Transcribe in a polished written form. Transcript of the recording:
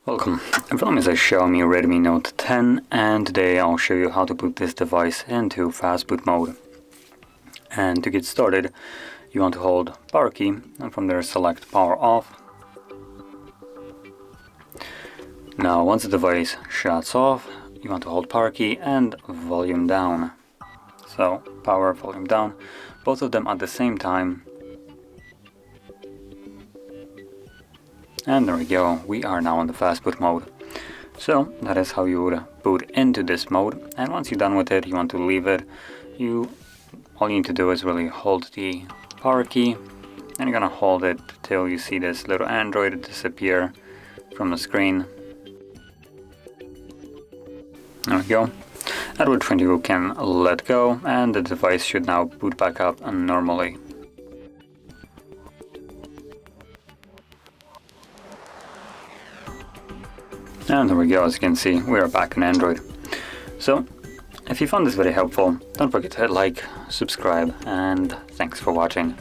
Welcome, everyone is a Xiaomi Redmi Note 10 and today I'll show you how to put this device into Fastboot mode. And to get started, you want to hold power key and from there select power off. Now once the device shuts off, you want to hold power key and volume down. So power, volume down, both of them at the same time. And there we go, we are now in the Fastboot mode. So that is how you would boot into this mode, and once you're done with it, you want to leave it. All you need to do is really hold the power key, and you're gonna hold it till you see this little Android disappear from the screen. There we go. At which point you can let go, and the device should now boot back up normally. And there we go, as you can see, we are back on Android. So, if you found this very helpful, don't forget to hit like, subscribe, and thanks for watching.